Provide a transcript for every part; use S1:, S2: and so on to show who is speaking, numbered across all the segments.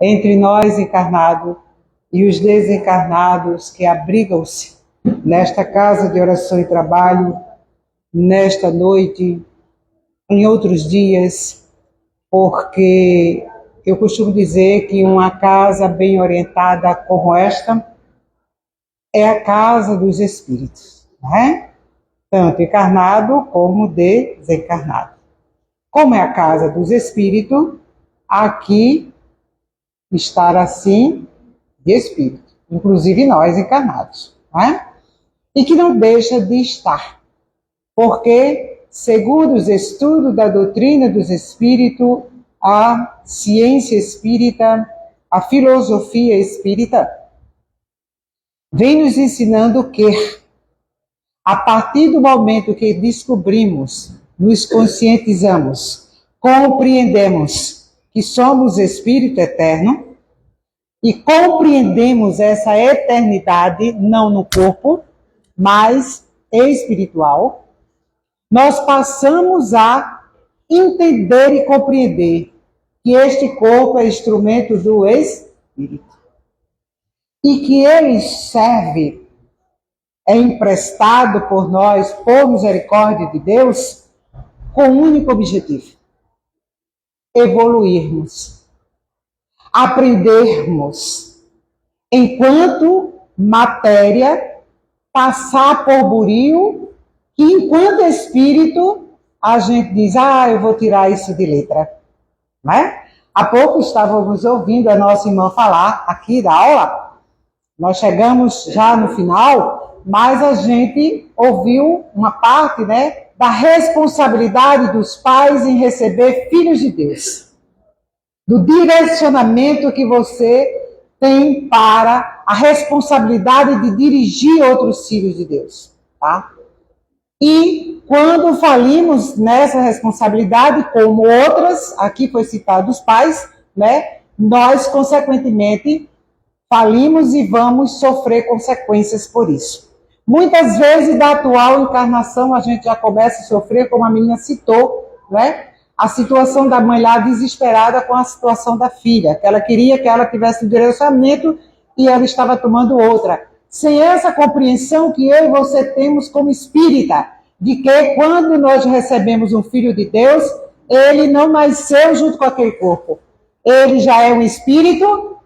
S1: entre nós encarnados e os desencarnados que abrigam-se nesta casa de oração e trabalho, nesta noite, em outros dias, porque eu costumo dizer que uma casa bem orientada como esta é a casa dos espíritos, não é? Tanto encarnado como desencarnado. Como é a casa dos espíritos, aqui estar assim de espírito, inclusive nós encarnados, não é? E que não deixa de estar, porque, segundo os estudos da doutrina dos espíritos, a ciência espírita, a filosofia espírita, vem nos ensinando que, a partir do momento que descobrimos, nos conscientizamos, compreendemos que somos espírito eterno e compreendemos essa eternidade não no corpo, mas espiritual, nós passamos a entender e compreender que este corpo é instrumento do Espírito e que ele serve, é emprestado por nós, por misericórdia de Deus, com um único objetivo: evoluirmos, aprendermos, enquanto matéria, passar por buril, que enquanto espírito, a gente diz, eu vou tirar isso de letra. Né? Há pouco estávamos ouvindo a nossa irmã falar aqui da aula, nós chegamos já no final, mas a gente ouviu uma parte, né, da responsabilidade dos pais em receber filhos de Deus, do direcionamento que você tem para a responsabilidade de dirigir outros filhos de Deus, tá? E quando falimos nessa responsabilidade, como outras, aqui foi citado os pais, né? Nós, consequentemente, falimos e vamos sofrer consequências por isso. Muitas vezes, da atual encarnação, a gente já começa a sofrer, como a menina citou, né? A situação da mãe lá desesperada com a situação da filha, que ela queria que ela tivesse um direcionamento e ela estava tomando outra. Sem essa compreensão que eu e você temos como espírita, de que quando nós recebemos um filho de Deus, ele não nasceu junto com aquele corpo. Ele já é um espírito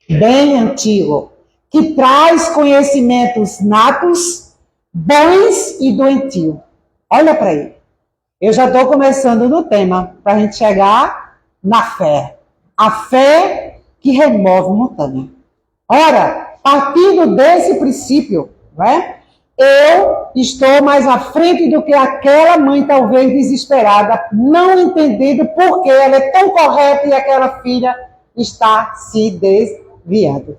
S1: bem antigo, que traz conhecimentos natos, bons e doentios. Olha para ele. Eu já estou começando no tema, para a gente chegar na fé. A fé que remove montanha. Ora, partindo desse princípio, né, eu estou mais à frente do que aquela mãe, talvez desesperada, não entendendo por que ela é tão correta e aquela filha está se desviando.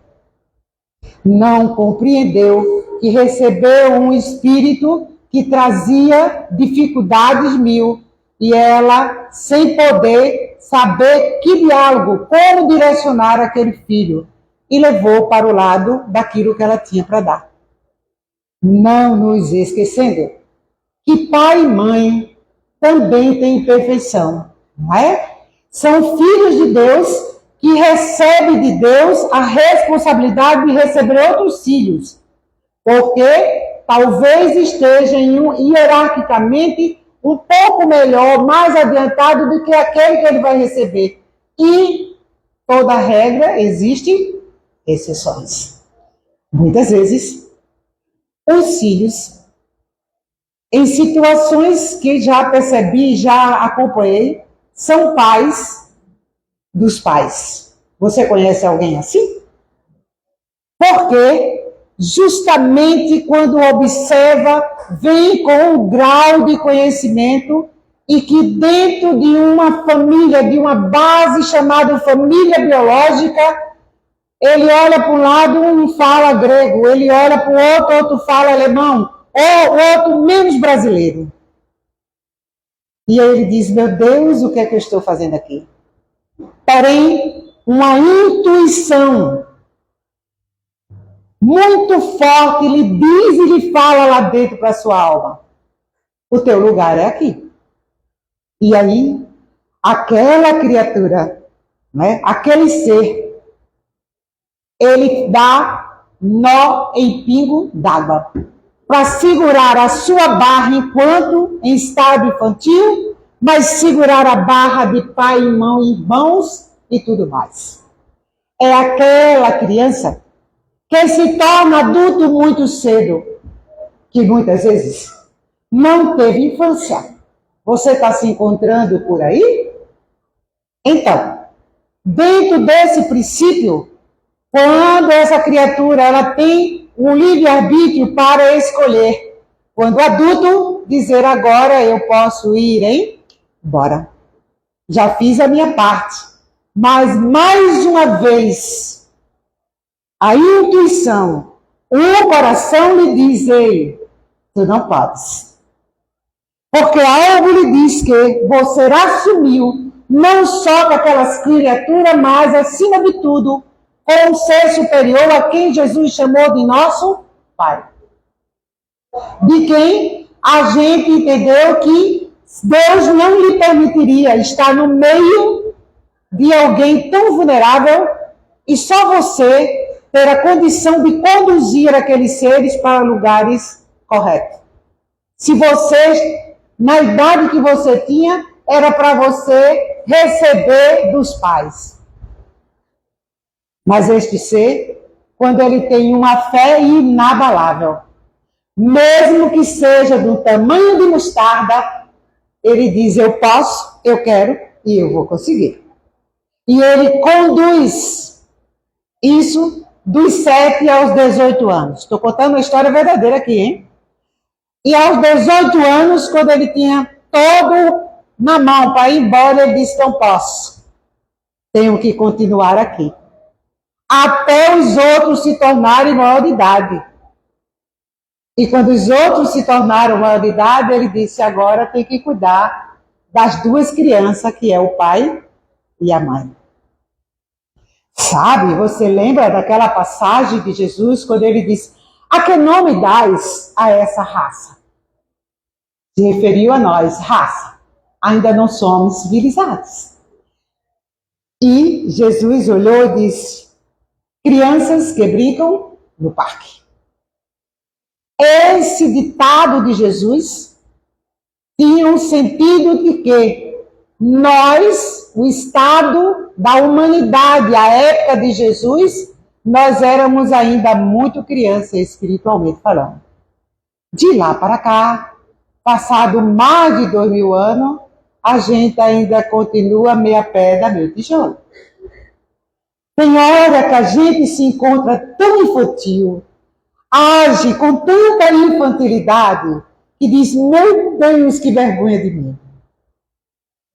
S1: Não compreendeu que recebeu um espírito que trazia dificuldades mil e ela, sem poder saber que diálogo, como direcionar aquele filho, e levou para o lado daquilo que ela tinha para dar. Não nos esquecendo que pai e mãe também têm imperfeição, não é? São filhos de Deus que recebem de Deus a responsabilidade de receber outros filhos, porque talvez esteja hierarquicamente um pouco melhor, mais adiantado do que aquele que ele vai receber. E toda regra existe exceções. Muitas vezes, os filhos, em situações que já percebi, já acompanhei, são pais dos pais. Você conhece alguém assim? Porque justamente quando observa, vem com um grau de conhecimento e que dentro de uma família, de uma base chamada família biológica, ele olha para um lado, um fala grego, ele olha para o outro, outro fala alemão, ou outro menos brasileiro. E aí ele diz, meu Deus, o que é que eu estou fazendo aqui? Porém, uma intuição muito forte lhe diz e lhe fala lá dentro para a sua alma. O teu lugar é aqui. E aí, aquela criatura né? Aquele ser, ele dá nó em pingo d'água para segurar a sua barra enquanto em estado infantil, mas segurar a barra de pai, irmão, irmãos e tudo mais. É aquela criança que se torna adulto muito cedo, que muitas vezes não teve infância. Você está se encontrando por aí? Então, dentro desse princípio, quando essa criatura ela tem um livre-arbítrio para escolher, quando adulto, dizer agora eu posso ir embora. Já fiz a minha parte. Mas mais uma vez, a intuição, o coração lhe diz, ei, tu não podes. Porque algo lhe diz que você assumiu não só com aquelas criaturas, mas acima de tudo, com um ser superior a quem Jesus chamou de nosso Pai. De quem a gente entendeu que Deus não lhe permitiria estar no meio de alguém tão vulnerável e só você ter a condição de conduzir aqueles seres para lugares corretos. Se você, na idade que você tinha, era para você receber dos pais. Mas este ser, quando ele tem uma fé inabalável, mesmo que seja do tamanho de mostarda, ele diz, eu posso, eu quero e eu vou conseguir. E ele conduz isso dos 7 aos 18 anos. Estou contando uma história verdadeira aqui, hein? E aos 18 anos, quando ele tinha todo na mão para ir embora, ele disse, não posso. Tenho que continuar aqui. Até os outros se tornarem maior de idade. E quando os outros se tornaram maior de idade, ele disse, agora tem que cuidar das duas crianças, que é o pai e a mãe. Sabe, você lembra daquela passagem de Jesus, quando ele disse, a que nome dás a essa raça? Se referiu a nós, raça. Ainda não somos civilizados. E Jesus olhou e disse, crianças que brincam no parque. Esse ditado de Jesus tinha um sentido de que nós, o estado da humanidade, a época de Jesus, nós éramos ainda muito crianças espiritualmente falando. De lá para cá, passado mais de 2000 anos, a gente ainda continua meia pedra, meio tijolo. Tem hora que a gente se encontra tão infantil, age com tanta infantilidade, que diz, meu Deus, que vergonha de mim.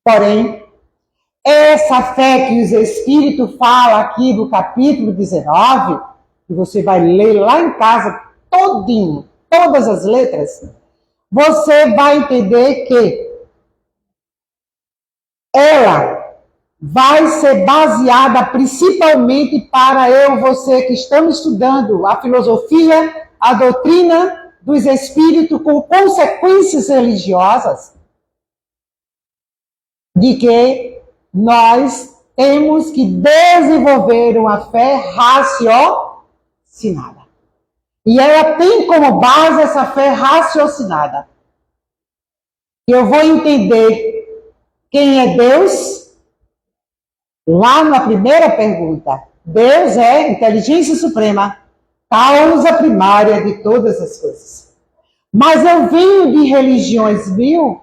S1: Porém, essa fé que os Espíritos falam aqui no capítulo 19, que você vai ler lá em casa todinho, todas as letras, você vai entender que ela vai ser baseada principalmente para eu e você que estamos estudando a filosofia, a doutrina dos espíritos com consequências religiosas, de que nós temos que desenvolver uma fé raciocinada. E ela tem como base essa fé raciocinada. Eu vou entender quem é Deus. Lá na primeira pergunta, Deus é inteligência suprema, causa primária de todas as coisas. Mas eu venho de religiões mil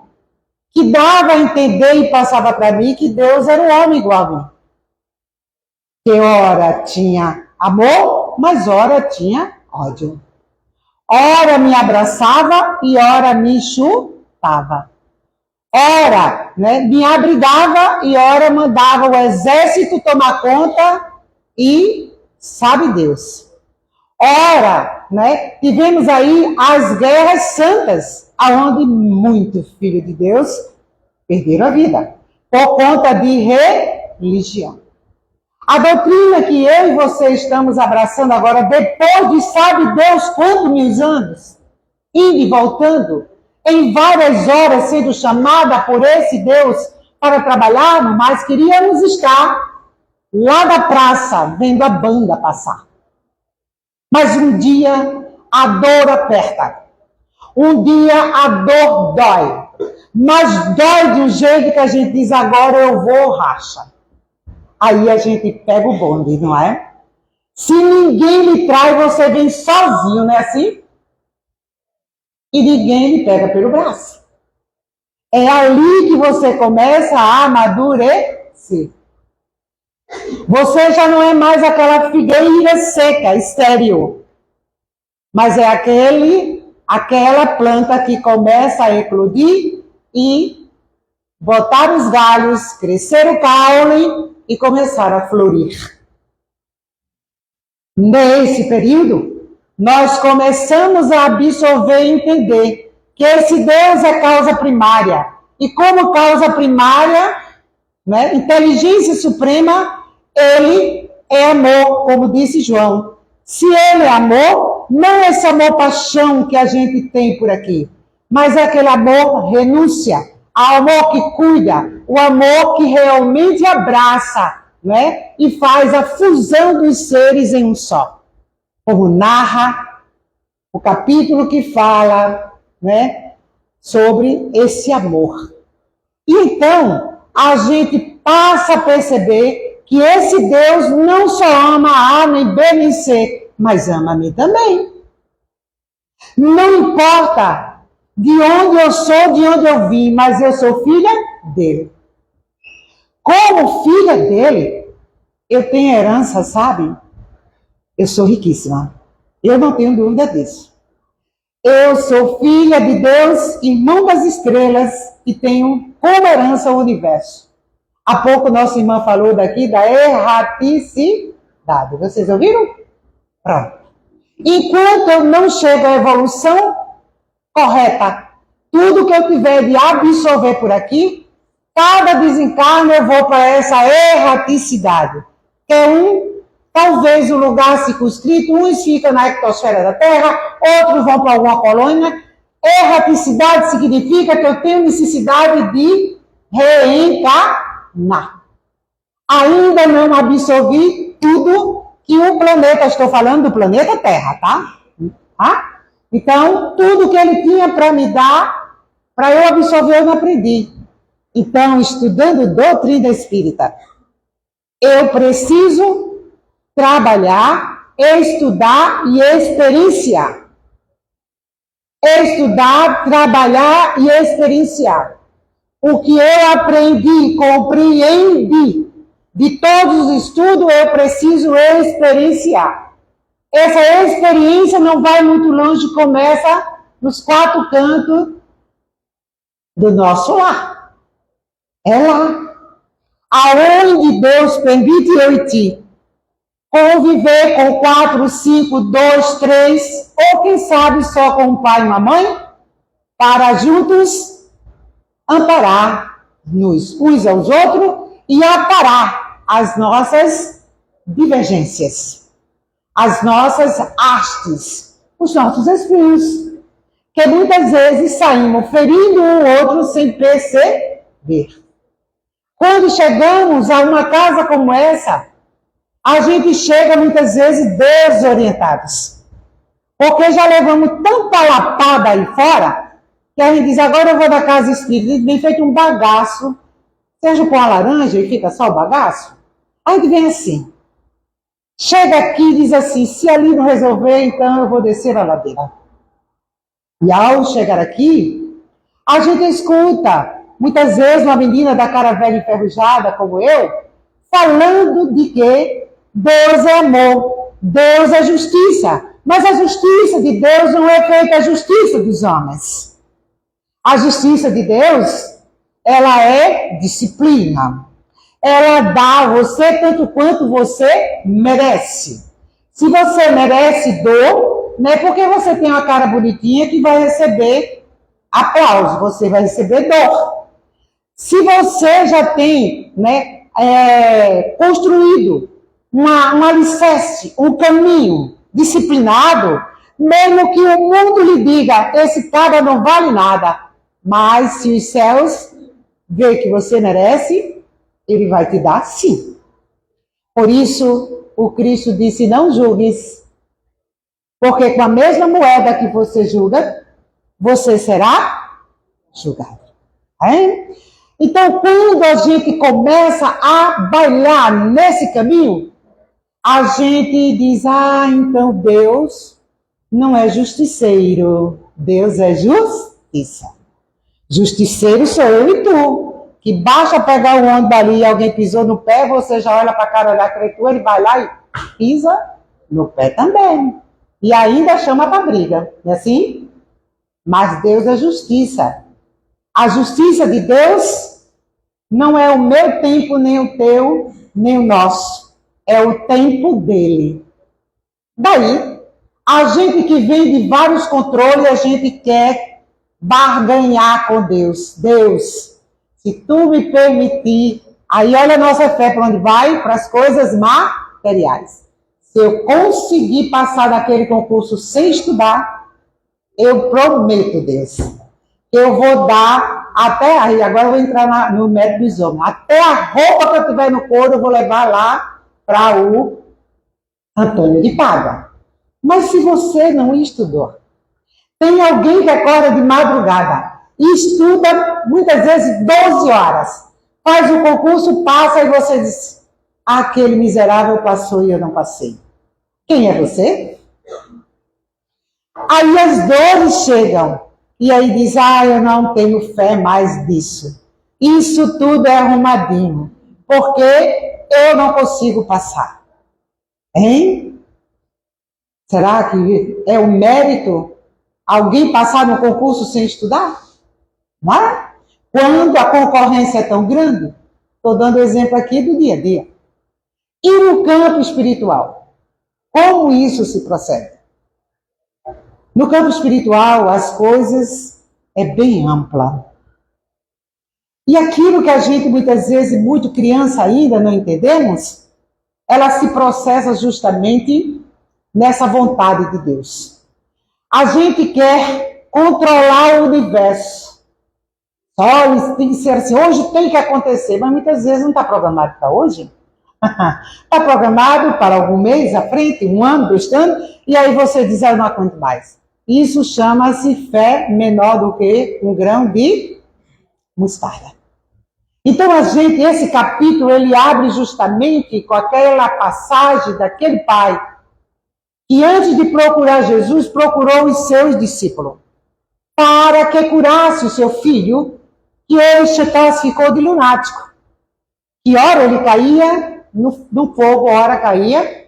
S1: que dava a entender e passava para mim que Deus era um homem igual a mim. Que ora tinha amor, mas ora tinha ódio. Ora me abraçava e ora me chutava. Ora, me abrigava e ora mandava o exército tomar conta e sabe Deus. Ora, tivemos aí as guerras santas, aonde muitos filhos de Deus perderam a vida por conta de religião. A doutrina que eu e você estamos abraçando agora, depois de sabe Deus quantos mil anos, indo e voltando, em várias horas sendo chamada por esse Deus para trabalhar, mas queríamos estar lá da praça, vendo a banda passar. Mas um dia a dor aperta. Um dia a dor dói. Mas dói de um jeito que a gente diz, agora eu vou, racha. Aí a gente pega o bonde, não é? Se ninguém lhe traz, você vem sozinho, não é assim? E ninguém lhe pega pelo braço. É ali que você começa a amadurecer. Você já não é mais aquela figueira seca, estéril. Mas é aquela planta que começa a eclodir e botar os galhos, crescer o caule e começar a florir. Nesse período, nós começamos a absorver e entender que esse Deus é causa primária. E como causa primária, né, inteligência suprema, ele é amor, como disse João. Se ele é amor, não é esse amor-paixão que a gente tem por aqui, mas é aquele amor renúncia, o amor que cuida, o amor que realmente abraça, né? E faz a fusão dos seres em um só. Como narra o capítulo que fala, né, sobre esse amor. E então, a gente passa a perceber que esse Deus não só ama A, nem B, nem C, mas ama-me também. Não importa de onde eu sou, de onde eu vim, mas eu sou filha dele. Como filha dele, eu tenho herança, sabe? Eu sou riquíssima. Eu não tenho dúvida disso. Eu sou filha de Deus, irmão das estrelas, e tenho como herança o universo. Há pouco nossa irmã falou daqui da erraticidade. Vocês ouviram? Pronto. Enquanto eu não chego à evolução correta, tudo que eu tiver de absorver por aqui, cada desencarno eu vou para essa erraticidade. Que é talvez um lugar circunscrito, uns ficam na ectosfera da Terra, outros vão para alguma colônia. Erraticidade significa que eu tenho necessidade de reencarnar. Ainda não absorvi tudo que o planeta, estou falando do planeta Terra, tá? Então, tudo que ele tinha para me dar, para eu absorver, eu não aprendi. Então, estudando doutrina espírita, eu preciso trabalhar, estudar e experienciar. Estudar, trabalhar e experienciar. O que eu aprendi, compreendi, de todos os estudos, eu preciso experienciar. Essa experiência não vai muito longe, começa nos quatro cantos do nosso lar. É lá. Aonde Deus permite eu e ti conviver com 4, 5, 2, 3, ou quem sabe só com um pai e uma mãe, para juntos amparar-nos uns aos outros e aparar as nossas divergências, as nossas hastes, os nossos espinhos, que muitas vezes saímos ferindo um outro sem perceber. Quando chegamos a uma casa como essa, a gente chega muitas vezes desorientados, porque já levamos tanta lapada aí fora, que a gente diz, agora eu vou da casa espírita, bem feito um bagaço, seja com a laranja e fica só o bagaço. Aí a gente vem assim, chega aqui e diz assim, se ali não resolver, então eu vou descer a ladeira. E ao chegar aqui, a gente escuta, muitas vezes, uma menina da cara velha enferrujada, como eu, falando de que Deus é amor, Deus é justiça. Mas a justiça de Deus não é feita a justiça dos homens. A justiça de Deus, ela é disciplina. Ela dá a você tanto quanto você merece. Se você merece dor, não é porque você tem uma cara bonitinha que vai receber aplauso, você vai receber dor. Se você já tem, né, construído um alicerce, um caminho disciplinado, mesmo que o mundo lhe diga, esse cara não vale nada, mas se os céus vê que você merece, ele vai te dar sim. Por isso, o Cristo disse, não julgues, porque com a mesma moeda que você julga, você será julgado. Hein? Então, quando a gente começa a bailar nesse caminho, a gente diz, então Deus não é justiceiro, Deus é justiça. Justiceiro sou eu e tu, que basta pegar o ônibus ali e alguém pisou no pé, você já olha para a cara da criatura, ele vai lá e pisa no pé também. E ainda chama para briga, não é assim? Mas Deus é justiça. A justiça de Deus não é o meu tempo, nem o teu, nem o nosso. É o tempo dele. Daí, a gente que vem de vários controles, a gente quer barganhar com Deus. Deus, se tu me permitir, aí olha a nossa fé para onde vai? Para as coisas materiais. Se eu conseguir passar daquele concurso sem estudar, eu prometo, Deus, eu vou dar até aí, agora eu vou entrar no método dos homens, até a roupa que eu tiver no couro eu vou levar lá para o Antônio de Pádua. Mas se você não estudou, tem alguém que acorda de madrugada e estuda muitas vezes 12 horas, faz o concurso, passa e você diz, aquele miserável passou e eu não passei. Quem é você? Aí as dores chegam. E aí diz, eu não tenho fé mais disso. Isso tudo é arrumadinho. Porque eu não consigo passar. Hein? Será que é um mérito alguém passar no concurso sem estudar? Não é? Quando a concorrência é tão grande? Estou dando exemplo aqui do dia a dia. E no campo espiritual? Como isso se procede? No campo espiritual, as coisas é bem ampla. E aquilo que a gente, muitas vezes, muito criança ainda, não entendemos, ela se processa justamente nessa vontade de Deus. A gente quer controlar o universo. Só tem que ser assim, hoje tem que acontecer, mas muitas vezes não está programado para hoje. Está programado para algum mês à frente, 1 ano, 2 anos, e aí você diz, eu não aguento mais. Isso chama-se fé menor do que um grão de mostarda. Então, esse capítulo, ele abre justamente com aquela passagem daquele pai que antes de procurar Jesus, procurou os seus discípulos para que curasse o seu filho, que ele ficou de lunático. Que hora ele caía no fogo, hora caía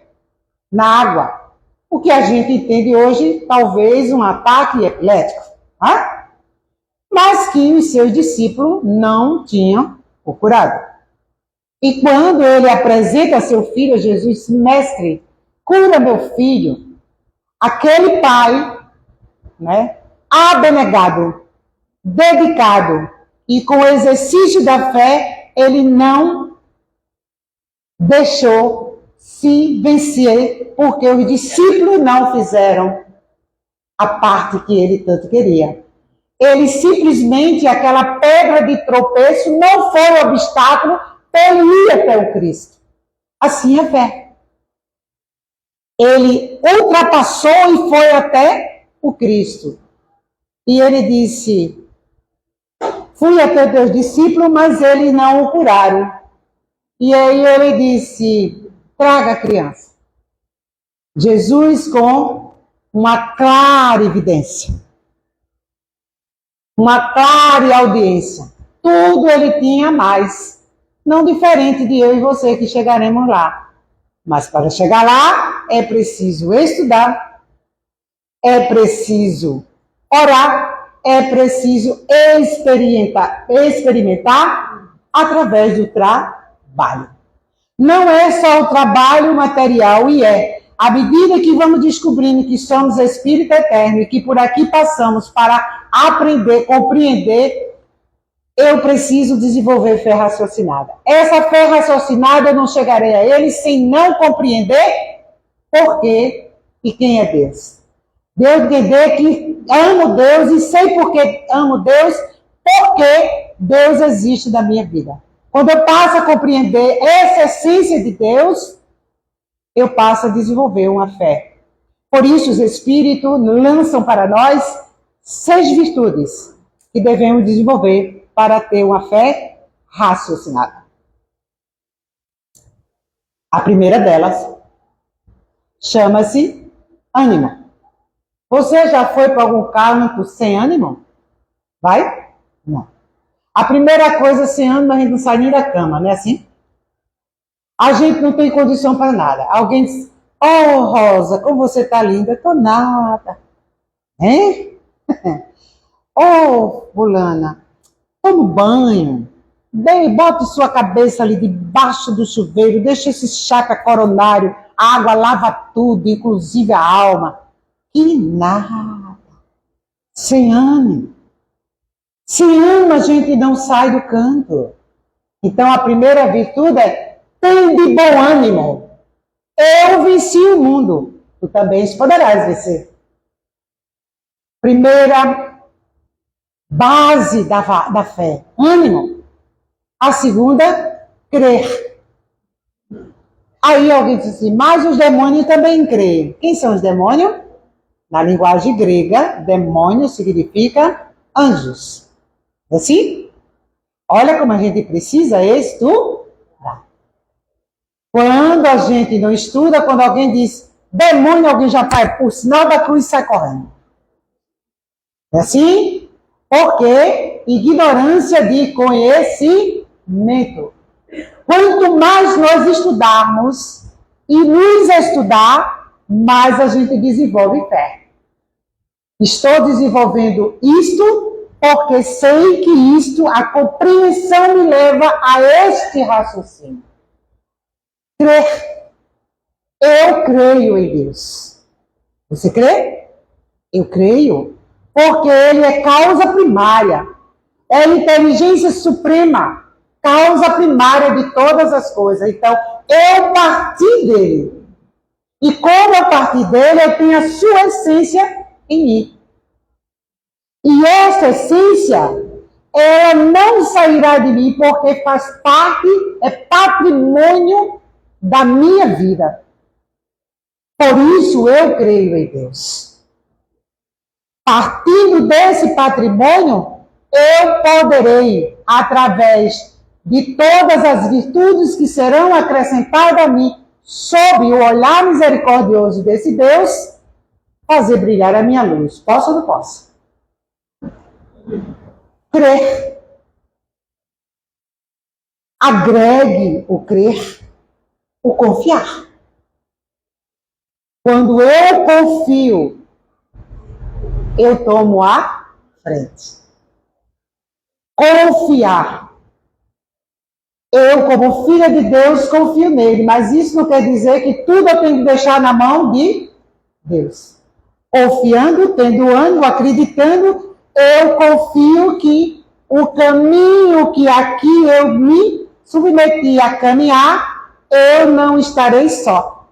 S1: na água. O que a gente entende hoje, talvez um ataque epilético. Tá? Mas que os seus discípulos não tinham o curado. E quando ele apresenta seu filho a Jesus, mestre, cura meu filho, aquele pai, né, abnegado, dedicado, e com o exercício da fé, ele não deixou se vencer, porque os discípulos não fizeram a parte que ele tanto queria. Ele simplesmente, aquela pedra de tropeço, não foi o obstáculo para ele ir até o Cristo. Assim é a fé. Ele ultrapassou e foi até o Cristo. E ele disse, fui até teus discípulos, mas eles não o curaram. E aí ele disse, traga a criança. Jesus com uma clara evidência, uma clara audiência. Tudo ele tinha mais. Não diferente de eu e você que chegaremos lá. Mas para chegar lá, é preciso estudar, é preciso orar, é preciso experimentar através do trabalho. Não é só o trabalho material, e à medida que vamos descobrindo que somos espírito eterno e que por aqui passamos para aprender, compreender, eu preciso desenvolver fé raciocinada. Essa fé raciocinada eu não chegarei a ele sem não compreender por quê e quem é Deus. Deus entender que amo Deus e sei por que amo Deus, porque Deus existe na minha vida. Quando eu passo a compreender essa essência de Deus, eu passo a desenvolver uma fé. Por isso, os Espíritos lançam para nós 6 virtudes que devemos desenvolver para ter uma fé raciocinada. A primeira delas chama-se ânimo. Você já foi para algum carro sem ânimo? Vai? Não. A primeira coisa, sem ânimo, a gente não sai nem da cama, não é assim? A gente não tem condição para nada. Alguém diz, oh, Rosa, como você está linda. Tô nada. Hein? Oh, fulana, toma um banho. Bota sua cabeça ali debaixo do chuveiro, deixa esse chakra coronário, a água lava tudo, inclusive a alma. E nada. Sem ânimo. Sem ânimo a gente não sai do canto. Então a primeira virtude é tem de bom ânimo. Eu venci o mundo. Tu também poderás vencer. Primeira base da fé. Ânimo. A segunda, crer. Aí alguém diz assim, mas os demônios também creem. Quem são os demônios? Na linguagem grega, demônio significa anjos. É assim? Olha como a gente precisa estudar. Quando a gente não estuda, quando alguém diz demônio, alguém já vai por sinal da cruz e sai correndo. É assim? Porque ignorância de conhecimento. Quanto mais nós estudarmos e nos estudar, mais a gente desenvolve fé. Estou desenvolvendo isto porque sei que isto, a compreensão me leva a este raciocínio. Crer. Eu creio em Deus. Você crê? Eu creio. Porque Ele é causa primária. É a inteligência suprema. Causa primária de todas as coisas. Então, eu parti dele. E como eu parti dele, eu tenho a sua essência em mim. E essa essência, ela não sairá de mim porque faz parte, é patrimônio da minha vida. Por isso eu creio em Deus. Partindo desse patrimônio, eu poderei, através de todas as virtudes que serão acrescentadas a mim, sob o olhar misericordioso desse Deus, fazer brilhar a minha luz. Posso ou não posso? Crer. Agregue o crer, o confiar. Quando eu confio, eu tomo a frente. Confiar. Eu, como filha de Deus, confio nele, mas isso não quer dizer que tudo eu tenho que deixar na mão de Deus. Confiando, tendo ânimo, acreditando, eu confio que o caminho que aqui eu me submeti a caminhar, eu não estarei só.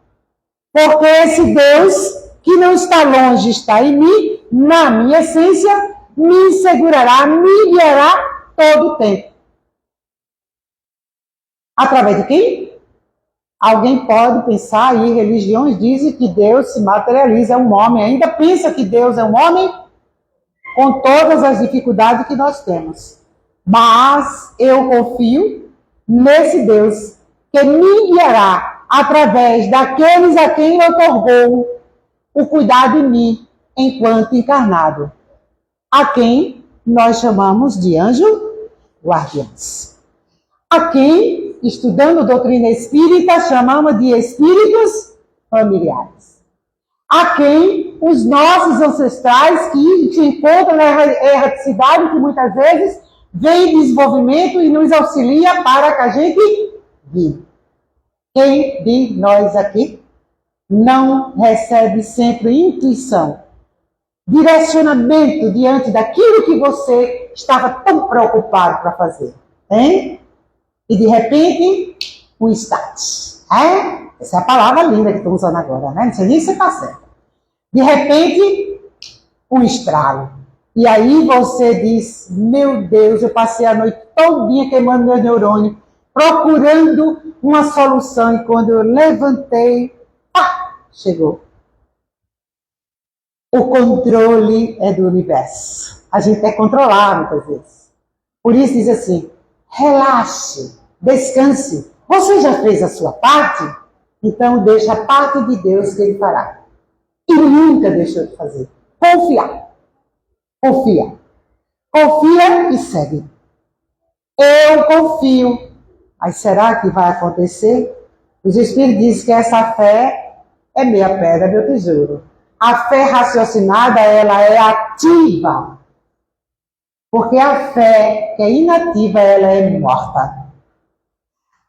S1: Porque esse Deus que não está longe, está em mim, na minha essência, me segurará, me guiará todo o tempo. Através de quem? Alguém pode pensar aí, religiões dizem que Deus se materializa, é um homem, ainda pensa que Deus é um homem com todas as dificuldades que nós temos. Mas eu confio nesse Deus que me guiará através daqueles a quem Ele otorgou o cuidado de mim enquanto encarnado, a quem nós chamamos de anjo guardiães. A quem, estudando doutrina espírita, chamamos de espíritos familiares. A quem os nossos ancestrais que se encontram na erraticidade, que muitas vezes vem em desenvolvimento e nos auxilia para que a gente guie. Quem de nós aqui não recebe sempre intuição, direcionamento diante daquilo que você estava tão preocupado para fazer, hein? E de repente, um start. Essa é a palavra linda que estou usando agora, né? Não sei nem se está certo. De repente, um estralo. E aí você diz, meu Deus, eu passei a noite todinha queimando meus neurônios. procurando uma solução, e quando eu levantei, chegou. O controle é do universo. A gente quer controlar muitas vezes. Por isso diz assim, relaxe, descanse. Você já fez a sua parte? Então deixa a parte de Deus que Ele fará. E nunca deixou de fazer. Confiar. Confia. Confia e segue. Eu confio. Mas será que vai acontecer? Os Espíritos dizem que essa fé é meia pedra, meu tesouro. A fé raciocinada, ela é ativa. Porque a fé que é inativa, ela é morta.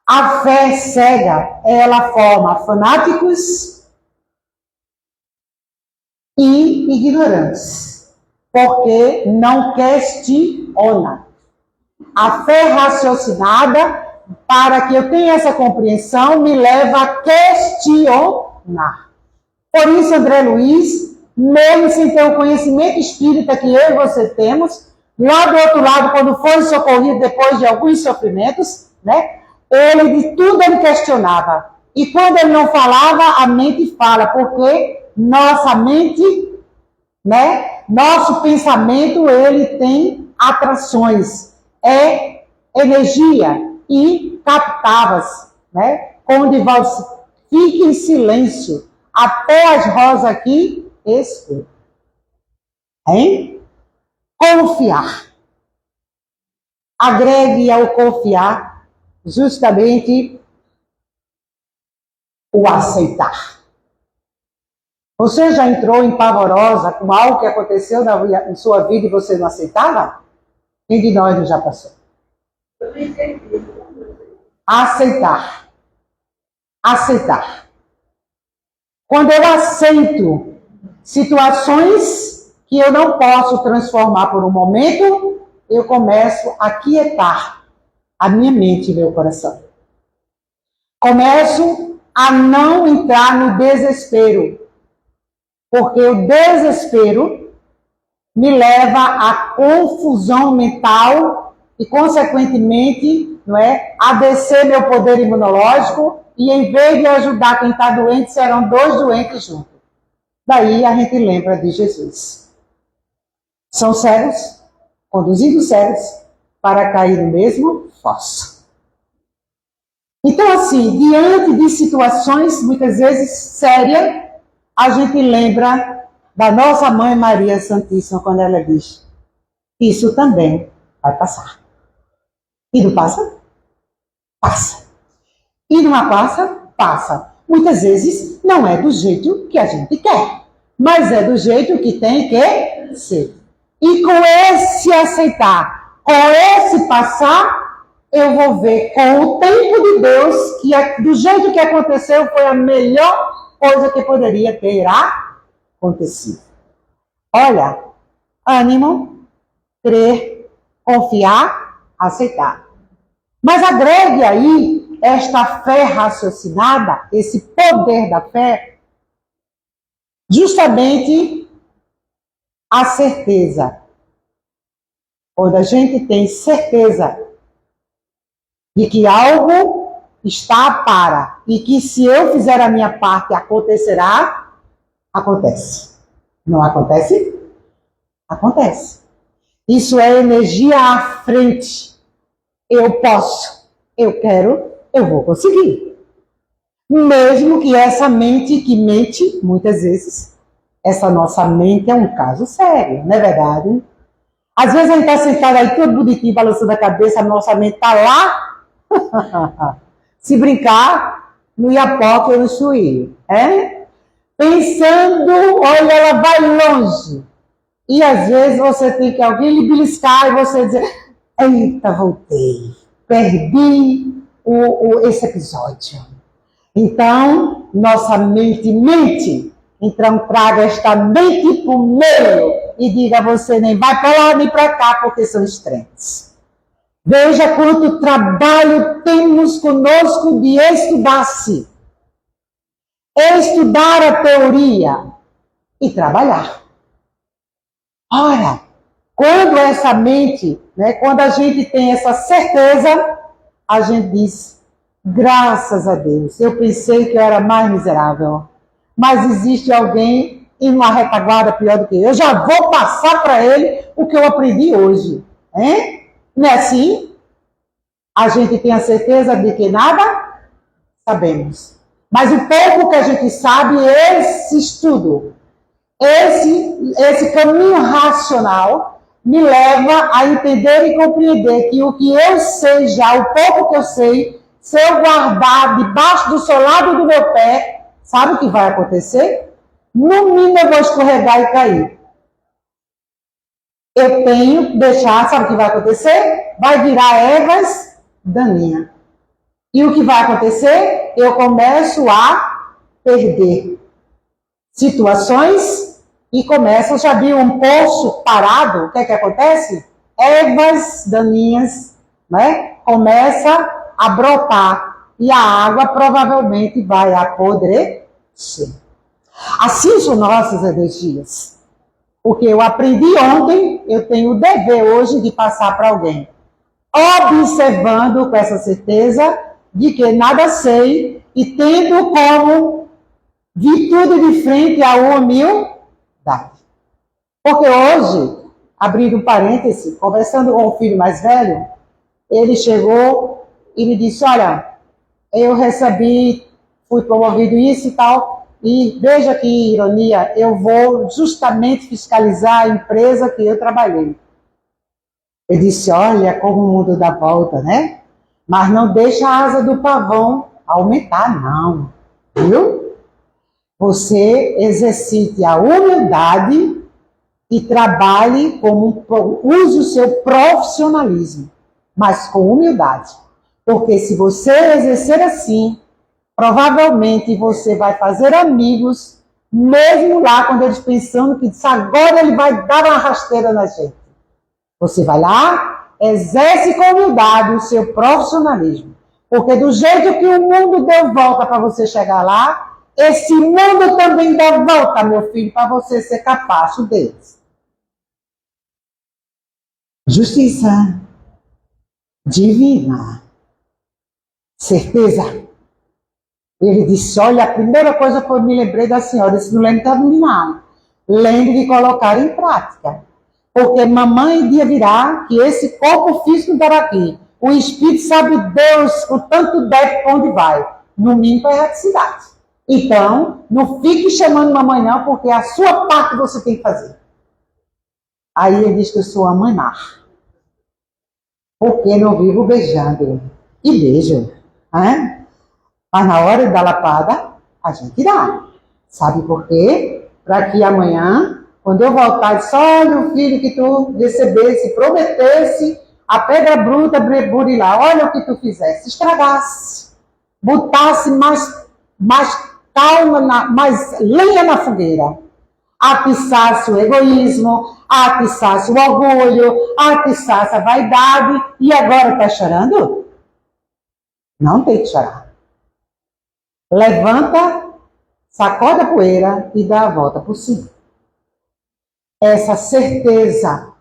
S1: A fé cega, ela forma fanáticos e ignorantes. Porque não questiona. A fé raciocinada, para que eu tenha essa compreensão, me leva a questionar. Por isso, André Luiz, mesmo sem ter o conhecimento espírita que eu e você temos, lá do outro lado, quando foi socorrido depois de alguns sofrimentos, né, ele de tudo ele questionava. E quando ele não falava, a mente fala, porque nossa mente, né, nosso pensamento, ele tem atrações, é energia, e captava-se, né, como de volta, fique em silêncio, até as rosas aqui escutam. Hein? Confiar. Agregue ao confiar justamente o aceitar. Você já entrou em pavorosa com algo que aconteceu em sua vida e você não aceitava? Quem de nós não já passou? Aceitar. Aceitar. Quando eu aceito situações que eu não posso transformar por um momento, eu começo a quietar a minha mente e meu coração. Começo a não entrar no desespero, porque o desespero me leva à confusão mental e, consequentemente, não é, a descer meu poder imunológico, e em vez de ajudar quem está doente, serão dois doentes juntos. Daí a gente lembra de Jesus. São cegos, conduzindo cegos para cair no mesmo fosso. Então, assim, diante de situações, muitas vezes sérias, a gente lembra da nossa Mãe Maria Santíssima, quando ela diz, isso também vai passar. E não passa? Passa. E numa passa. Muitas vezes não é do jeito que a gente quer, mas é do jeito que tem que ser. E com esse aceitar, com esse passar, eu vou ver com o tempo de Deus que do jeito que aconteceu foi a melhor coisa que poderia ter acontecido. Olha, ânimo, crer, confiar, aceitar. Mas agregue aí esta fé raciocinada, esse poder da fé, justamente a certeza. Quando a gente tem certeza de que algo está para e que se eu fizer a minha parte acontecerá, acontece. Não acontece? Acontece. Isso é energia à frente. Eu posso, eu quero, eu vou conseguir. Mesmo que essa mente que mente, muitas vezes, essa nossa mente é um caso sério, não é verdade? Às vezes a gente está sentado aí todo bonitinho, balançando a cabeça, a nossa mente está lá, se brincar, no Iapoca ou no Chuí, pensando, olha, ela vai longe. E às vezes você tem que alguém lhe beliscar e você dizer, eita, voltei, perdi esse episódio. Então, nossa mente mente. Então, traga esta mente para o meio e diga a você, nem vai para lá nem para cá, porque são extremos. Veja quanto trabalho temos conosco de estudar-se. Estudar a teoria e trabalhar. Ora, quando essa mente, quando a gente tem essa certeza, a gente diz, graças a Deus, eu pensei que eu era mais miserável, mas existe alguém em uma retaguarda pior do que eu já vou passar para ele o que eu aprendi hoje. Hein? Não é assim? A gente tem a certeza de que nada sabemos. Mas o pouco que a gente sabe, esse estudo, esse caminho racional, me leva a entender e compreender que o que eu sei já, o pouco que eu sei, se eu guardar debaixo do solado do meu pé, sabe o que vai acontecer? No mínimo eu vou escorregar e cair. Eu tenho que deixar, sabe o que vai acontecer? Vai virar ervas daninhas. E o que vai acontecer? Eu começo a perder situações e começa, já viu um poço parado? O que é que acontece? Ervas daninhas, né? Começa a brotar e a água provavelmente vai apodrecer. Assim são nossas energias. O que eu aprendi ontem, eu tenho o dever hoje de passar para alguém. Observando com essa certeza de que nada sei e tendo como virtude de frente a humildade. Porque hoje, abrindo um parêntese, conversando com o filho mais velho, ele chegou e me disse, olha, eu recebi, fui promovido isso e tal, e veja que ironia, eu vou justamente fiscalizar a empresa que eu trabalhei. Eu disse, olha como o mundo dá volta, né? Mas não deixa a asa do pavão aumentar, não. Viu? Você exercite a humildade e trabalhe use o seu profissionalismo, mas com humildade. Porque se você exercer assim, provavelmente você vai fazer amigos, mesmo lá quando eles pensando que agora ele vai dar uma rasteira na gente. Você vai lá, exerce com humildade o seu profissionalismo. Porque do jeito que o mundo deu volta para você chegar lá, esse mundo também dá volta, meu filho, para você ser capaz deles. Justiça divina. Certeza. Ele disse, olha, a primeira coisa que eu me lembrei da senhora, disse, não lembro também não. Lembre de colocar em prática. Porque mamãe dia virá que esse corpo físico estará aqui. O Espírito sabe Deus o tanto deve para onde vai. No mínimo para a erraticidade. Então, não fique chamando mamãe não, porque a sua parte você tem que fazer. Aí ele diz que eu sou a mãe mar. Porque não vivo beijando. E beijo. Hein? Mas na hora da lapada, a gente dá. Sabe por quê? Para que amanhã, quando eu voltar, disse, olha o filho que tu recebesse, prometesse, a pedra bruta burilar, olha o que tu fizesse, estragasse, botasse mais calma, mais lenha na fogueira, atiçasse o egoísmo, atiçasse o orgulho, atiçasse a vaidade, e agora está chorando? Não tem que chorar. Levanta, sacode a poeira e dá a volta por cima. Essa certeza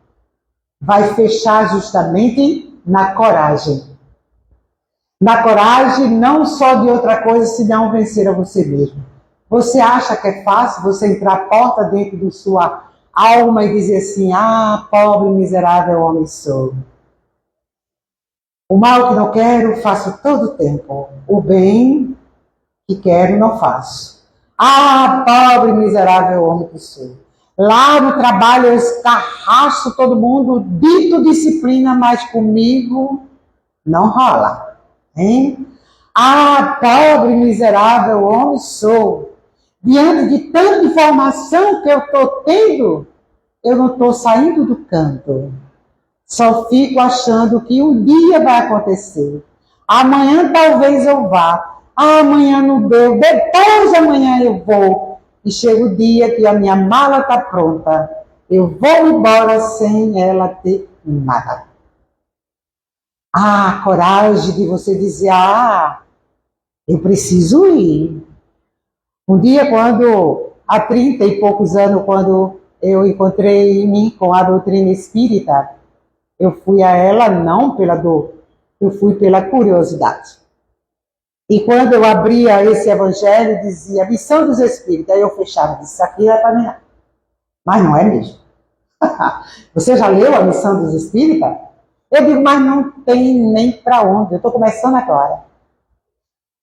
S1: vai fechar justamente na coragem. Na coragem não só de outra coisa, senão vencer a você mesmo. Você acha que é fácil você entrar a porta dentro de sua alma e dizer assim, ah, pobre, miserável homem sou. O mal que não quero, faço todo o tempo. O bem que quero, não faço. Ah, pobre, miserável homem que sou. Lá no trabalho eu escarraço todo mundo, dito disciplina, mas comigo não rola. Hein? Ah, pobre, miserável homem sou. Diante de tanta informação que eu estou tendo, eu não estou saindo do canto. Só fico achando que um dia vai acontecer. Amanhã talvez eu vá. Amanhã não deu. Depois de amanhã eu vou. E chega o dia que a minha mala está pronta. Eu vou embora sem ela ter nada. Ah, a coragem de você dizer, eu preciso ir. Um dia, há 30 e poucos anos, quando eu encontrei em mim com a doutrina espírita, eu fui a ela não pela Eu fui pela curiosidade. E quando eu abria esse evangelho, dizia Missão dos Espíritos. Aí eu fechava e disse, isso aqui é para mim. Mas não é mesmo. Você já leu a Missão dos Espíritos? Eu digo, mas não tem nem para onde. Eu estou começando agora.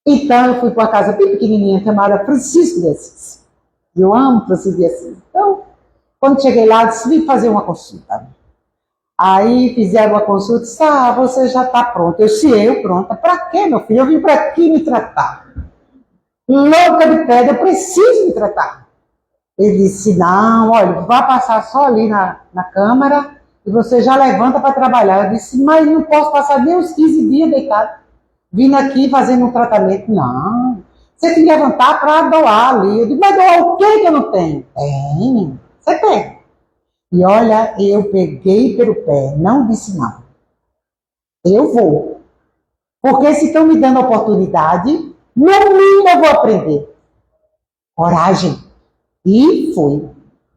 S1: Então eu fui para uma casa bem pequenininha chamada Francisco de Assis. Eu amo Francisco de Assis. Então, quando cheguei lá, disse, vim fazer uma consulta. Aí fizeram uma consulta e disse, você já está pronta. Eu disse, eu pronta? Para quê, meu filho? Eu vim para aqui me tratar. Louca de pedra, eu preciso me tratar. Ele disse, não, olha, vai passar só ali na câmara e você já levanta para trabalhar. Eu disse, mas não posso passar nem uns 15 dias deitado, vindo aqui fazendo um tratamento. Não, você tem que levantar para doar ali. Eu disse, mas doar o que eu não tenho? Tem, você tem. E olha, eu peguei pelo pé, não disse não. Eu vou. Porque se estão me dando oportunidade, no mínimo eu vou aprender. Coragem. E fui.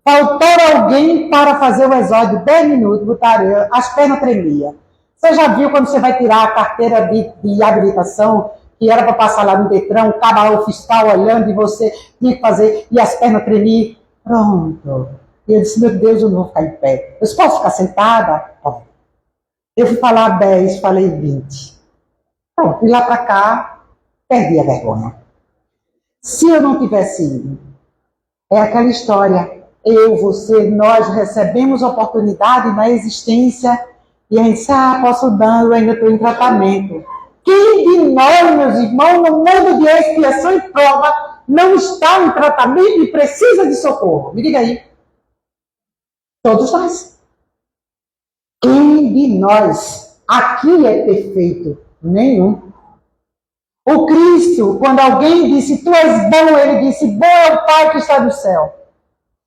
S1: Faltou alguém para fazer o exódio 10 minutos, botaria, as pernas tremiam. Você já viu quando você vai tirar a carteira de habilitação, que era para passar lá no Detran, o cabo fiscal olhando e você tinha que fazer, e as pernas tremiam? Pronto. E eu disse, meu Deus, eu não vou ficar em pé. Eu posso ficar sentada? Pode. Eu fui falar 10, falei 20. Pronto, e lá para cá, perdi a vergonha. Se eu não tivesse ido, é aquela história. Eu, você, nós recebemos oportunidade na existência e a gente diz, posso dar, eu ainda estou em tratamento. Quem de nós, meus irmãos, no mundo de expiação e prova, não está em tratamento e precisa de socorro? Me diga aí. Todos nós. Quem de nós aqui é perfeito? Nenhum. O Cristo, quando alguém disse, tu és bom, ele disse, bom é o Pai que está no céu.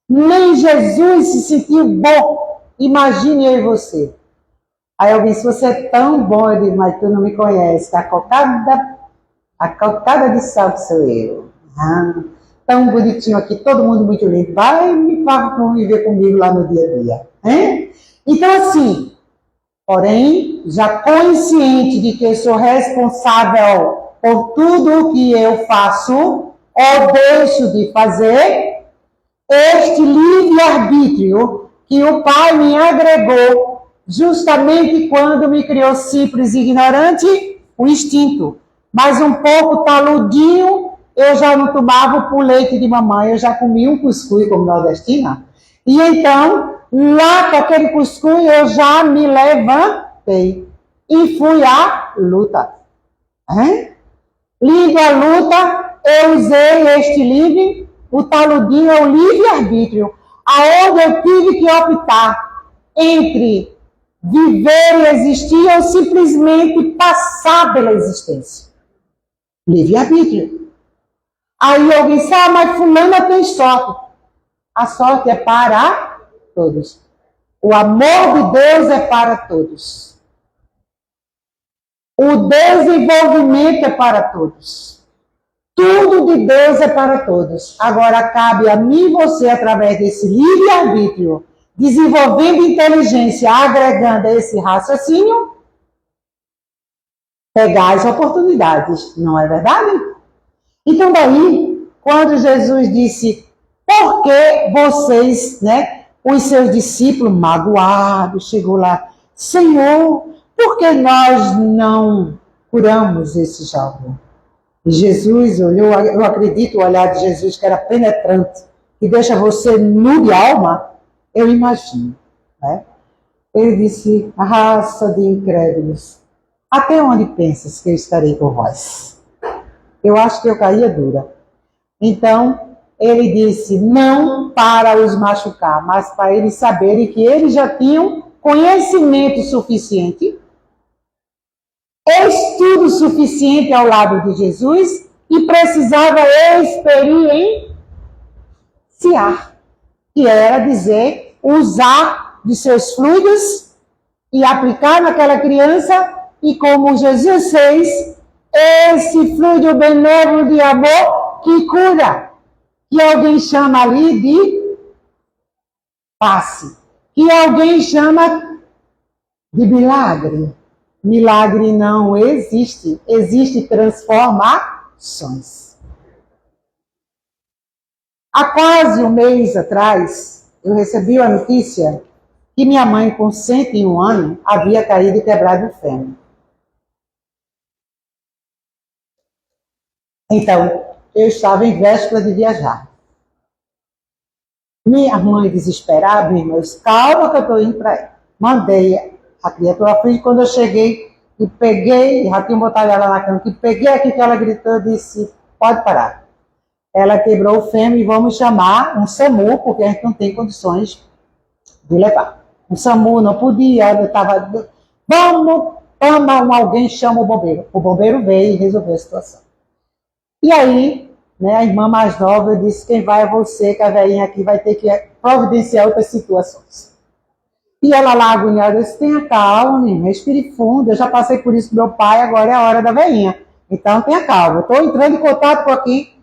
S1: Nem Jesus se sentiu bom. Imagine eu e você. Aí alguém disse, você é tão bom, eu disse, mas tu não me conhece. A cocada de sal que sou eu. Tão bonitinho aqui, todo mundo muito lindo. Vai viver comigo lá no dia a dia. Hein? Então assim, porém, já consciente de que eu sou responsável por tudo o que eu faço ou deixo de fazer, este livre-arbítrio que o Pai me agregou justamente quando me criou simples e ignorante, o instinto. Mas um pouco taludinho, eu já não tomava o leite de mamãe, eu já comia um cuscuz como nordestina. E então, lá com aquele cuscuz, eu já me levantei e fui à luta. Livre a luta, eu usei este livre, o taludinho é o livre-arbítrio, aonde eu tive que optar entre viver e existir ou simplesmente passar pela existência. Livre-arbítrio. Aí alguém disse, mas fulana tem sorte. A sorte é para todos. O amor de Deus é para todos. O desenvolvimento é para todos. Tudo de Deus é para todos. Agora cabe a mim e você, através desse livre-arbítrio, desenvolvendo inteligência, agregando esse raciocínio, pegar as oportunidades. Não é verdade? Então daí, quando Jesus disse, por que vocês, os seus discípulos magoados, chegou lá, Senhor, por que nós não curamos esse jovem? E Jesus olhou, eu acredito o olhar de Jesus que era penetrante, que deixa você nu de alma, eu imagino. Ele disse, raça de incrédulos, até onde pensas que eu estarei com vós? Eu acho que eu caía dura. Então, ele disse, não para os machucar, mas para eles saberem que eles já tinham conhecimento suficiente, estudo suficiente ao lado de Jesus e precisava experienciar, que era dizer, usar de seus fluidos e aplicar naquela criança e como Jesus fez, esse fluido benévolo de amor que cura, que alguém chama ali de passe, que alguém chama de milagre. milagre não existe, existe transformações. Há quase um mês atrás, eu recebi a notícia que minha mãe, com 101 anos, havia caído e quebrado o fêmur. Então, eu estava em véspera de viajar. Minha mãe desesperada, minha irmã, calma que eu estou indo para ela. Mandei a criatura à frente. Quando eu cheguei e peguei, já tinha botado ela na cama, que peguei aqui que ela gritou, eu disse, pode parar. Ela quebrou o fêmur e vamos chamar um SAMU, porque a gente não tem condições de levar. O SAMU não podia, eu estava, alguém chama o bombeiro. O bombeiro veio e resolveu a situação. E aí, né, a irmã mais nova, eu disse, quem vai é você, que a velhinha aqui vai ter que providenciar outras situações. E ela lá agoniada, eu disse, tenha calma, respire fundo, eu já passei por isso com meu pai, agora é a hora da velhinha. Então tenha calma, eu estou entrando em contato com aqui.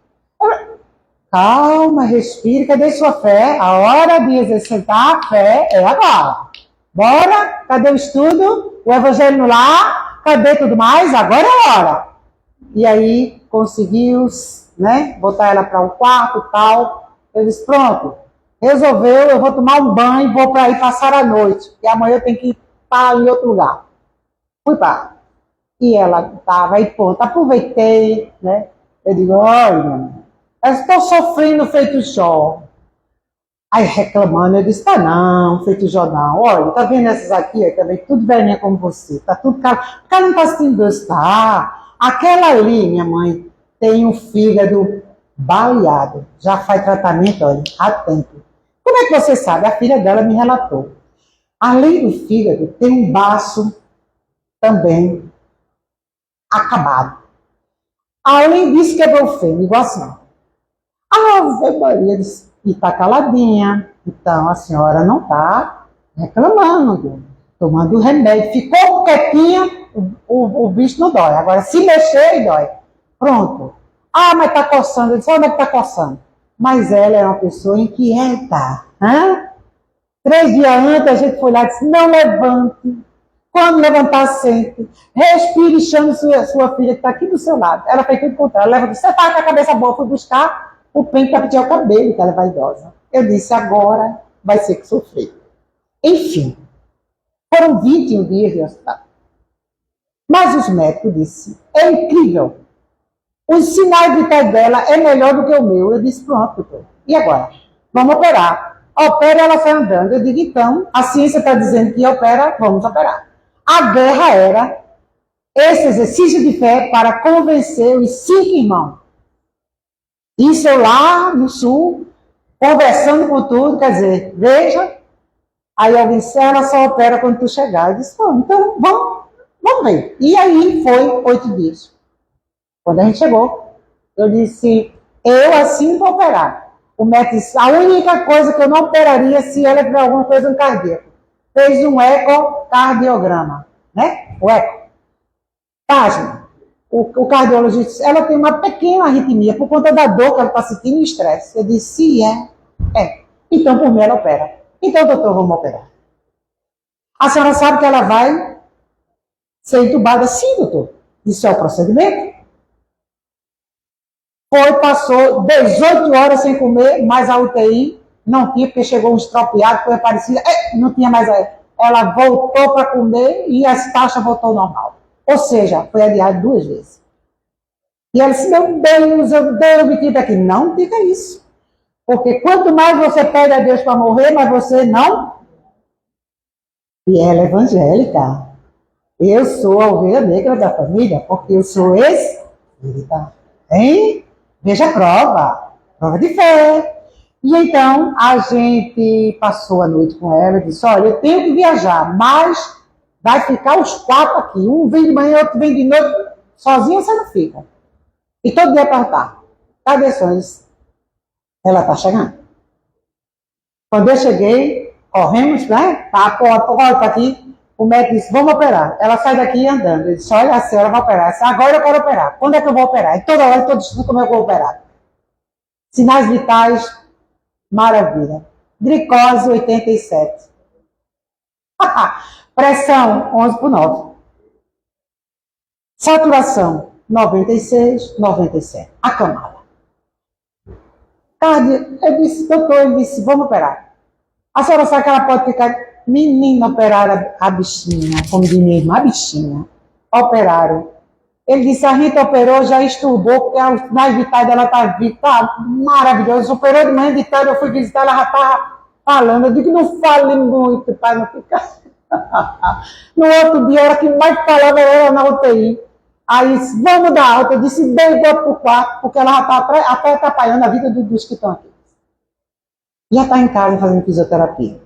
S1: Calma, respire, cadê sua fé? A hora de exercitar a fé é agora. Bora? Cadê o estudo? O evangelho no lar? Cadê tudo mais? Agora é a hora. E aí conseguiu, né, botar ela para um quarto e tal. Eu disse, pronto, resolveu, eu vou tomar um banho e vou para ir passar a noite. E amanhã eu tenho que ir para em outro lugar. Fui para. E ela estava aí, pronto, aproveitei, né? Eu digo, olha, eu estou sofrendo feito Jó. Aí reclamando, eu disse, tá não, feito Jó não. Olha, tá vendo essas aqui, também, tudo velhinha como você, tá tudo caro. O cara não está assistindo Deus, tá? Aquela ali, minha mãe, tem um fígado baleado. Já faz tratamento, olha, há tempo. Como é que você sabe? A filha dela me relatou. Além do fígado, tem um baço também acabado. Além disso, quebrou o fêmur, igual assim. Ave Maria, disse, e está caladinha. Então, a senhora não está reclamando, tomando remédio. Ficou quietinha, o bicho não dói. Agora, se mexer, dói. Pronto. Ah, mas está coçando. Eu disse, onde é que está coçando? Mas ela é uma pessoa inquieta. Hein? 3 dias antes, a gente foi lá e disse, não levante. Quando levantar, sente. Respire e chame sua filha que está aqui do seu lado. Ela fez tudo contra ela. Levanta, você está com a cabeça boa, fui buscar o pente para pentear o cabelo, que ela é vaidosa. Eu disse, agora vai ser que sofrer. Enfim, foram 21 dias de hospital. Mas os médicos disseram, é incrível. Os sinais vitais dela é melhor do que o meu. Eu disse, pronto, doutor. E agora? Vamos operar. Opera, ela foi andando. Eu digo, então, a ciência está dizendo que opera, vamos operar. A guerra era esse exercício de fé para convencer os 5 irmãos. Isso eu lá no sul, conversando com tudo, quer dizer, veja, aí alguém disse, ela só opera quando tu chegar. Eu disse, então vamos ver. E aí foi 8 dias. Quando a gente chegou, eu disse, eu assim vou operar. O médico disse, a única coisa que eu não operaria se ela tiver alguma coisa no cardíaco. Fez um ecocardiograma, né? O eco. Pasma. O cardiologista disse, ela tem uma pequena arritmia por conta da dor que ela está sentindo e o estresse. Eu disse, se é. Então, por mim, ela opera. Então, doutor, vamos operar. A senhora sabe que ela vai ser entubada? Sim, doutor. Isso é o procedimento. Passou 18 horas sem comer, mas a UTI não tinha, porque chegou um estropiado, foi aparecida, não tinha mais. Ela voltou para comer e as taxas voltou ao normal. Ou seja, foi adiado 2 vezes. E ela disse, meu Deus, eu devo me tirar aqui. Não diga isso. Porque quanto mais você pede a Deus para morrer, mas você não. E ela é evangélica. Eu sou a ovelha negra da família, porque eu sou espírita. Hein? Veja a prova de fé. E então a gente passou a noite com ela e disse, olha, eu tenho que viajar, mas vai ficar os 4 aqui. Um vem de manhã, outro vem de noite. Sozinha você não fica. E todo dia perguntar, cadê Sonhos? Ela está chegando. Quando eu cheguei, corremos, né? A porta aqui, o médico disse, vamos operar. Ela sai daqui andando. Ele disse, olha, a senhora vai operar. Disse, agora eu quero operar. Quando é que eu vou operar? E toda hora, todo estudo, como é que eu vou operar? Sinais vitais, maravilha. Glicose, 87. Pressão, 11/9. Saturação, 96, 97. Acamada. Tarde, eu disse, doutor, ele disse, vamos operar. A senhora sabe que ela pode ficar... Menina, operaram a bichinha, como diz minha irmã, a bichinha. Operaram. Ele disse, a gente operou, já estubou, porque a sinais vitais dela tá maravilhosa. Operou de manhã, de tarde, eu fui visitar, ela já estava falando. Eu digo, não fale muito, para não ficar... No outro dia, a hora que mais falava era na UTI. Aí, vamos dar alta. Eu disse, dei para o quarto, porque ela já está até atrapalhando a vida dos que estão aqui. Já está em casa fazendo fisioterapia.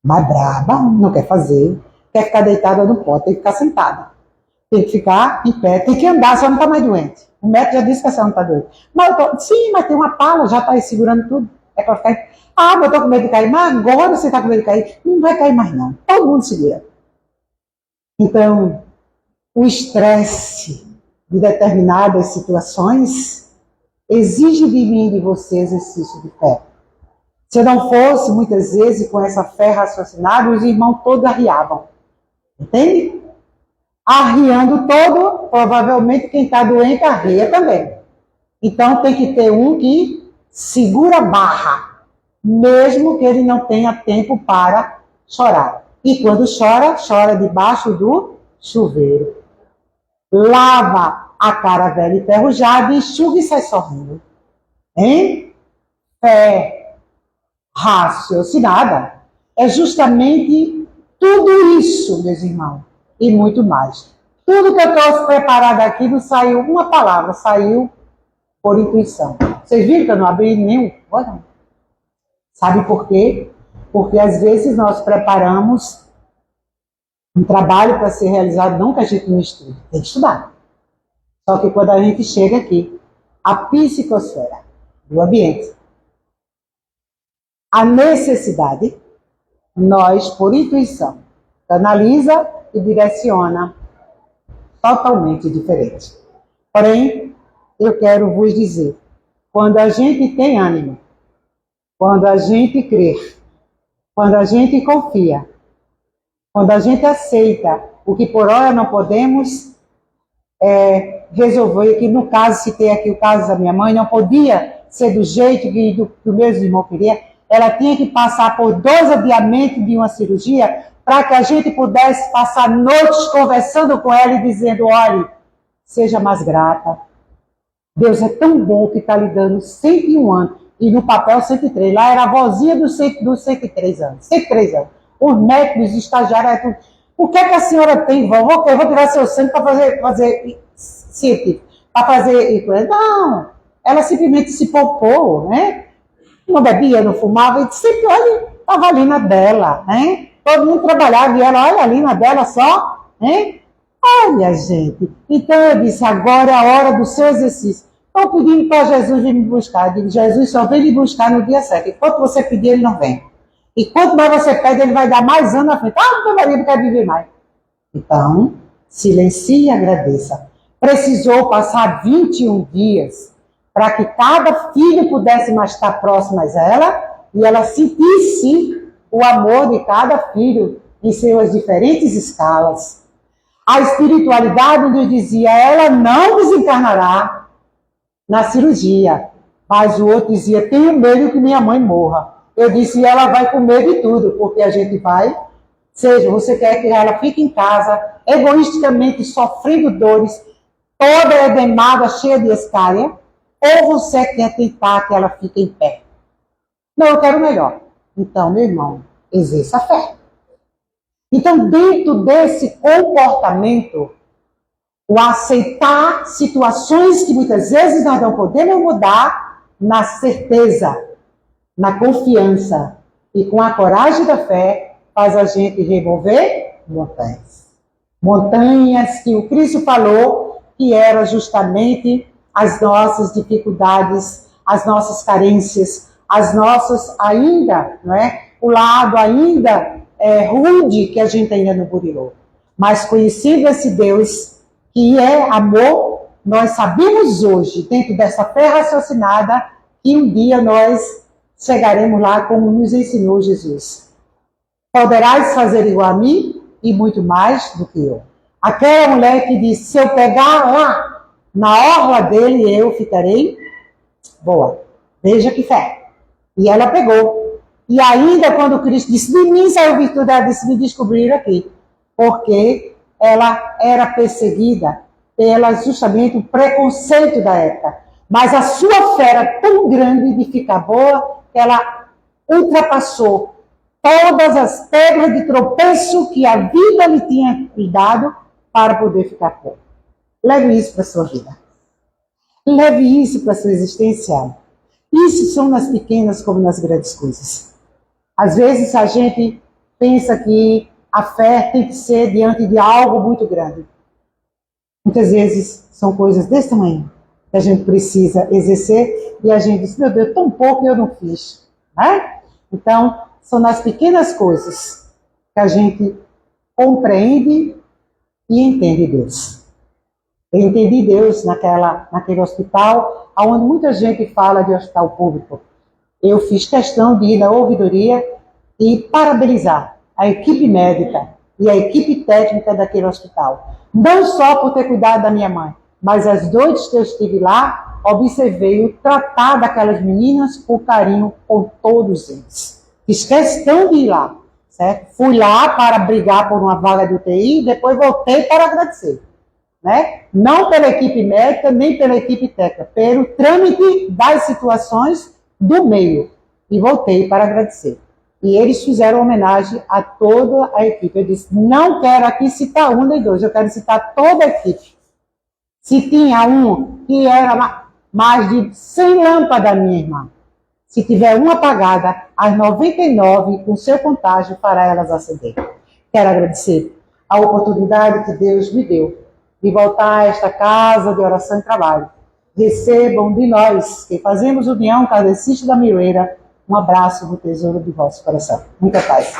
S1: Mas braba, não quer fazer. Quer ficar deitada, não pode, tem que ficar sentada. Tem que ficar em pé, tem que andar, só não está mais doente. O médico já disse que a senhora não está doente. Mas sim, mas tem uma pala, já está aí segurando tudo. É para ficar. Ah, mas eu estou com medo de cair. Mas agora você está com medo de cair. Não vai cair mais, não. Todo mundo segura. Então, o estresse de determinadas situações exige de mim e de você exercício de fé. Se eu não fosse, muitas vezes, com essa fé raciocinada, os irmãos todos arriavam. Entende? Arriando todo, provavelmente quem está doente arria também. Então tem que ter um que segura a barra, mesmo que ele não tenha tempo para chorar. E quando chora, chora debaixo do chuveiro. Lava a cara velha e enferrujada, enxuga e sai sorrindo. Hein? Fé raciocinada é justamente tudo isso, meus irmãos, e muito mais. Tudo que eu trouxe preparado aqui não saiu uma palavra, saiu por intuição. Vocês viram que eu não abri nenhum? Olha. Sabe por quê? Porque às vezes nós preparamos um trabalho para ser realizado, não que a gente não estude, tem que estudar. Só que quando a gente chega aqui, a psicosfera do ambiente, a necessidade, nós, por intuição, canaliza e direciona totalmente diferente. Porém, eu quero vos dizer, quando a gente tem ânimo, quando a gente crê, quando a gente confia, quando a gente aceita o que por hora não podemos resolver, que no caso, citei aqui o caso da minha mãe, não podia ser do jeito que o meu irmão queria, ela tinha que passar por 2 adiamentos de uma cirurgia para que a gente pudesse passar noites conversando com ela e dizendo, olhe, seja mais grata. Deus é tão bom que está lhe dando 101 anos. E no papel 103. Lá era a vozinha dos 103 anos. 103 anos. Os médicos, os estagiários, tudo. O que é que a senhora tem, vovó? Eu vou tirar seu sangue para fazer científico. Para fazer... Não. Ela simplesmente se poupou, né? Não bebia, não fumava, e sempre, olha, estava ali na dela, né? Todo mundo trabalhava e ela, olha ali na dela só, né? Olha, gente. Então eu disse, agora é a hora do seu exercício. Estou pedindo para Jesus vir me buscar. Eu digo, Jesus só vem me buscar no dia certo. Enquanto você pedir, ele não vem. E quanto mais você pede, ele vai dar mais anos na frente. Ah, não Maria, não quero viver mais. Então, silencie e agradeça. Precisou passar 21 dias para que cada filho pudesse mais estar próximo a ela e ela sentisse o amor de cada filho em suas diferentes escalas. A espiritualidade nos dizia, ela não desencarnará na cirurgia, mas o outro dizia, tenho medo que minha mãe morra. Eu disse, ela vai com medo de tudo, porque a gente vai, seja, você quer que ela fique em casa, egoisticamente sofrendo dores, toda edemada, cheia de escária, ou você quer tentar que ela fique em pé? Não, eu quero melhor. Então, meu irmão, exerça a fé. Então, dentro desse comportamento, o aceitar situações que muitas vezes nós não podemos mudar, na certeza, na confiança e com a coragem da fé, faz a gente remover montanhas. Montanhas que o Cristo falou que eram justamente as nossas dificuldades, as nossas carências, as nossas ainda, não é? O lado ainda rude que a gente ainda não burilou. Mas conhecido esse Deus que é amor, nós sabemos hoje, dentro dessa fé raciocinada, que um dia nós chegaremos lá como nos ensinou Jesus. Poderás fazer igual a mim e muito mais do que eu. Aquela mulher que disse, se eu pegar lá na orla dele, eu ficarei boa. Veja que fé. E ela pegou. E ainda quando Cristo disse, de mim saiu virtude, ela disse, me descobriram aqui. Porque ela era perseguida pela justamente o preconceito da época. Mas a sua fé era tão grande de ficar boa, que ela ultrapassou todas as pedras de tropeço que a vida lhe tinha lhe dado para poder ficar bom. Leve isso para a sua vida. Leve isso para a sua existência. Isso são nas pequenas como nas grandes coisas. Às vezes a gente pensa que a fé tem que ser diante de algo muito grande. Muitas vezes são coisas desse tamanho que a gente precisa exercer e a gente diz, meu Deus, tão pouco eu não fiz. Né? Então, são nas pequenas coisas que a gente compreende e entende Deus. Eu entendi Deus naquele hospital, onde muita gente fala de hospital público. Eu fiz questão de ir na ouvidoria e parabenizar a equipe médica e a equipe técnica daquele hospital. Não só por ter cuidado da minha mãe, mas as noites que eu estive lá, observei o tratar daquelas meninas com carinho com todos eles. Fiz questão de ir lá, certo? Fui lá para brigar por uma vaga de UTI e depois voltei para agradecer. Né? Não pela equipe médica, nem pela equipe técnica, pelo trâmite das situações do meio. E voltei para agradecer. E eles fizeram homenagem a toda a equipe. Eu disse, não quero aqui citar um nem dois, eu quero citar toda a equipe. Se tinha um que era mais de 100 lâmpadas, minha irmã, se tiver uma apagada, as 99, com seu contágio, para elas acender. Quero agradecer a oportunidade que Deus me deu de voltar a esta casa de oração e trabalho. Recebam de nós, que fazemos união Kardecista da Miroeira, um abraço no tesouro de vosso coração. Muita paz.